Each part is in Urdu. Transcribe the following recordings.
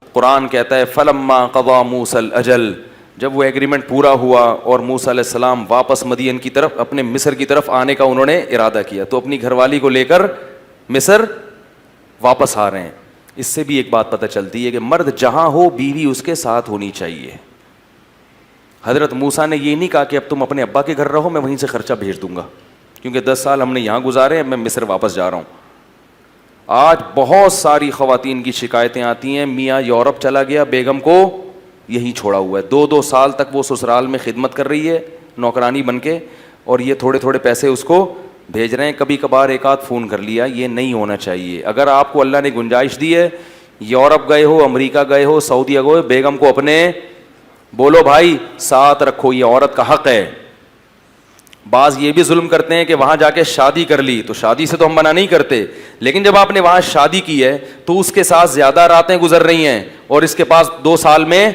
قرآن کہتا ہے فلما قضا موسیٰ الاجل، جب وہ ایگریمنٹ پورا ہوا اور موسیٰ علیہ السلام واپس مدین کی طرف اپنے مصر کی طرف آنے کا انہوں نے ارادہ کیا، تو اپنی گھر والی کو لے کر مصر واپس آ رہے ہیں. اس سے بھی ایک بات پتہ چلتی ہے کہ مرد جہاں ہو بیوی اس کے ساتھ ہونی چاہیے. حضرت موسیٰ نے یہ نہیں کہا کہ اب تم اپنے ابا کے گھر رہو، میں وہیں سے خرچہ بھیج دوں گا کیونکہ 10 سال ہم نے یہاں گزارے ہیں، میں مصر واپس جا رہا ہوں. آج بہت ساری خواتین کی شکایتیں آتی ہیں، میاں یورپ چلا گیا، بیگم کو یہی چھوڑا ہوا ہے، 2 سال تک وہ سسرال میں خدمت کر رہی ہے نوکرانی بن کے، اور یہ تھوڑے تھوڑے پیسے اس کو بھیج رہے ہیں، کبھی کبھار ایک آدھ فون کر لیا. یہ نہیں ہونا چاہیے. اگر آپ کو اللہ نے گنجائش دی ہے، یورپ گئے ہو، امریکہ گئے ہو، سعودیہ گئے ہو، بیگم کو اپنے بولو بھائی ساتھ رکھو، یہ عورت کا حق ہے. بعض یہ بھی ظلم کرتے ہیں کہ وہاں جا کے شادی کر لی، تو شادی سے تو ہم منع نہیں کرتے، لیکن جب آپ نے وہاں شادی کی ہے تو اس کے ساتھ زیادہ راتیں گزر رہی ہیں اور اس کے پاس 2 سال میں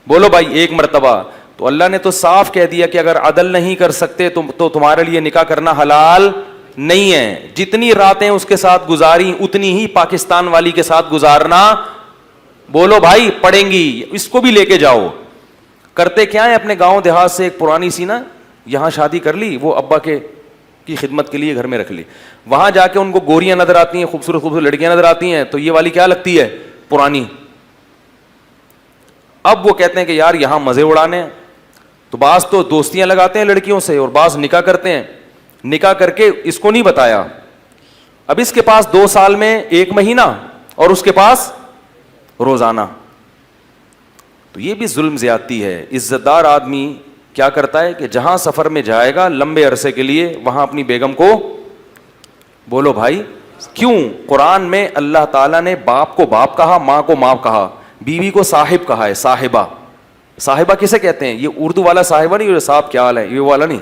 بولو بھائی 1 مرتبہ، تو اللہ نے تو صاف کہہ دیا کہ اگر عدل نہیں کر سکتے تو تمہارے لیے نکاح کرنا حلال نہیں ہے. جتنی راتیں اس کے ساتھ گزاری اتنی ہی پاکستان والی کے ساتھ گزارنا بولو بھائی پڑیں گی. اس کو بھی لے کے جاؤ. کرتے کیا ہے، اپنے گاؤں دیہات سے ایک پرانی سی نا یہاں شادی کر لی، وہ ابا کی خدمت کے لیے گھر میں رکھ لی، وہاں جا کے ان کو گوریاں نظر آتی ہیں، خوبصورت خوبصورت لڑکیاں نظر آتی ہیں، تو یہ والی کیا لگتی ہے، پرانی. اب وہ کہتے ہیں کہ یار یہاں مزے اڑانے ہیں، تو بعض تو دوستیاں لگاتے ہیں لڑکیوں سے اور بعض نکاح کرتے ہیں. نکاح کر کے اس کو نہیں بتایا، اب اس کے پاس 2 سال میں 1 مہینہ اور اس کے پاس روزانہ. تو یہ بھی ظلم زیادتی ہے. عزت دار آدمی کیا کرتا ہے کہ جہاں سفر میں جائے گا لمبے عرصے کے لیے وہاں اپنی بیگم کو بولو بھائی. کیوں؟ قرآن میں اللہ تعالیٰ نے باپ کو باپ کہا، ماں کو ماں کہا، بیوی کو صاحب کہا ہے، صاحبہ. صاحبہ کسے کہتے ہیں؟ یہ اردو والا صاحبہ نہیں، صاحب کیا حال ہے یہ والا نہیں.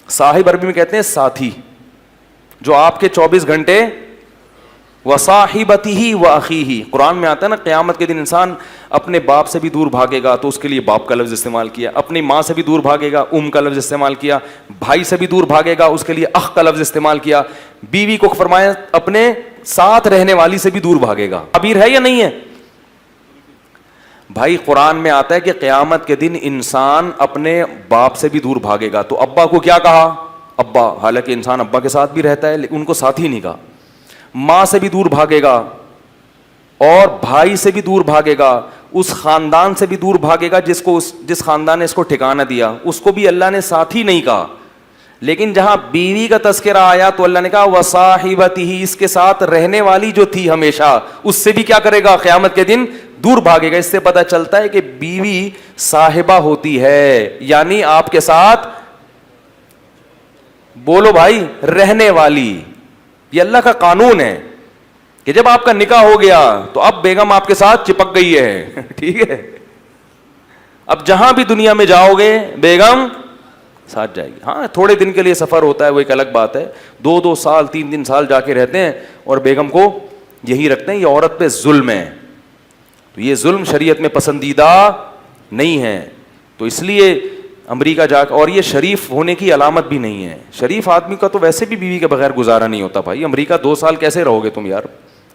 صاحب عربی میں کہتے ہیں ساتھی، جو آپ کے 24 گھنٹے وصاحبتہ واخیہ. قرآن میں آتا ہے نا قیامت کے دن انسان اپنے باپ سے بھی دور بھاگے گا، تو اس کے لیے باپ کا لفظ استعمال کیا. اپنی ماں سے بھی دور بھاگے گا، کا لفظ استعمال کیا. بھائی سے بھی دور بھاگے گا، اس کے لیے اخ کا لفظ استعمال کیا. بیوی کو فرمایا اپنے ساتھ رہنے والی سے بھی دور بھاگے گا. تعبیر ہے یا نہیں ہے بھائی؟ قرآن میں آتا ہے کہ قیامت کے دن انسان اپنے باپ سے بھی دور بھاگے گا. تو ابا کو کیا کہا؟ ابا، حالانکہ انسان ابا کے ساتھ بھی رہتا ہے لیکن ان کو ساتھ ہی نہیں کہا. ماں سے بھی دور بھاگے گا اور بھائی سے بھی دور بھاگے گا، اس خاندان سے بھی دور بھاگے گا جس خاندان نے اس کو ٹھکانہ دیا، اس کو بھی اللہ نے ساتھی نہیں کہا. لیکن جہاں بیوی کا تذکرہ آیا تو اللہ نے کہا وصاحبتہ، اس کے ساتھ رہنے والی جو تھی ہمیشہ، اس سے بھی کیا کرے گا؟ قیامت کے دن دور بھاگے گا. اس سے پتہ چلتا ہے کہ بیوی صاحبہ ہوتی ہے، یعنی آپ کے ساتھ بولو بھائی رہنے والی. یہ اللہ کا قانون ہے کہ جب آپ کا نکاح ہو گیا تو اب بیگم آپ کے ساتھ چپک گئی ہے. ٹھیک ہے، اب جہاں بھی دنیا میں جاؤ گے بیگم ساتھ جائے گی. ہاں تھوڑے دن کے لیے سفر ہوتا ہے، وہ ایک الگ بات ہے. 2 سال 3 سال جا کے رہتے ہیں اور بیگم کو یہی رکھتے ہیں. یہ عورت پہ ظلم ہے. تو یہ ظلم شریعت میں پسندیدہ نہیں ہے. تو اس لیے امریکہ جا کے، اور یہ شریف ہونے کی علامت بھی نہیں ہے. شریف آدمی کا تو ویسے بھی بیوی کے بغیر گزارا نہیں ہوتا بھائی. امریکہ 2 سال کیسے رہو گے تم یار؟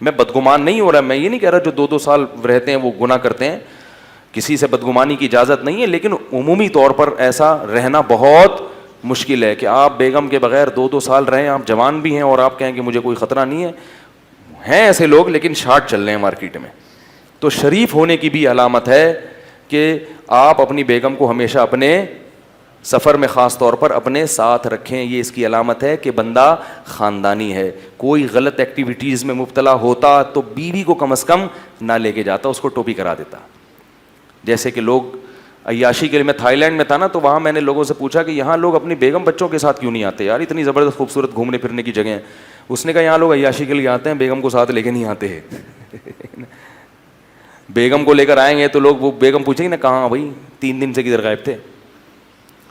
میں بدگمان نہیں ہو رہا، میں یہ نہیں کہہ رہا جو 2 سال رہتے ہیں وہ گناہ کرتے ہیں، کسی سے بدگمانی کی اجازت نہیں ہے، لیکن عمومی طور پر ایسا رہنا بہت مشکل ہے کہ آپ بیگم کے بغیر 2 سال رہیں. آپ جوان بھی ہیں اور آپ کہیں کہ مجھے کوئی خطرہ نہیں ہے. ہیں ایسے لوگ لیکن شارٹ چل رہے ہیں مارکیٹ میں. تو شریف ہونے کی بھی علامت ہے کہ آپ اپنی بیگم کو ہمیشہ اپنے سفر میں خاص طور پر اپنے ساتھ رکھیں. یہ اس کی علامت ہے کہ بندہ خاندانی ہے. کوئی غلط ایکٹیویٹیز میں مبتلا ہوتا تو بیوی کو کم از کم نہ لے کے جاتا، اس کو ٹوپی کرا دیتا. جیسے کہ لوگ عیاشی کے لیے، میں تھائی لینڈ میں تھا نا، تو وہاں میں نے لوگوں سے پوچھا کہ یہاں لوگ اپنی بیگم بچوں کے ساتھ کیوں نہیں آتے یار؟ اتنی زبردست خوبصورت گھومنے پھرنے کی جگہ ہیں. اس نے کہا یہاں لوگ عیاشی کے لیے آتے ہیں، بیگم کو ساتھ لے کے نہیں آتے ہیں. بیگم کو لے کر آئیں گے تو لوگ، وہ بیگم پوچھیں گے نا کہاں بھائی 3 دن سے کدھر غائب تھے.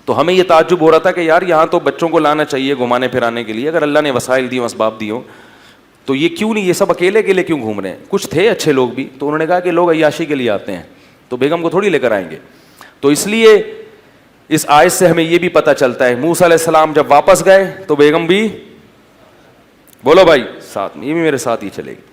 تو ہمیں یہ تعجب ہو رہا تھا کہ یار یہاں تو بچوں کو لانا چاہیے گھمانے پھرانے کے لیے، اگر اللہ نے وسائل دی، اسباب دی ہو تو یہ کیوں نہیں، یہ سب اکیلے اکیلے کیوں گھوم رہے ہیں؟ کچھ تھے اچھے لوگ بھی، تو انہوں نے کہا کہ لوگ عیاشی کے لیے آتے ہیں تو بیگم کو تھوڑی لے کر آئیں گے. تو اس لیے اس آیت سے ہمیں یہ بھی پتہ چلتا ہے موسیٰ علیہ السلام جب واپس گئے تو بیگم بھی بولو بھائی ساتھ میں، یہ بھی میرے ساتھ ہی چلے گی.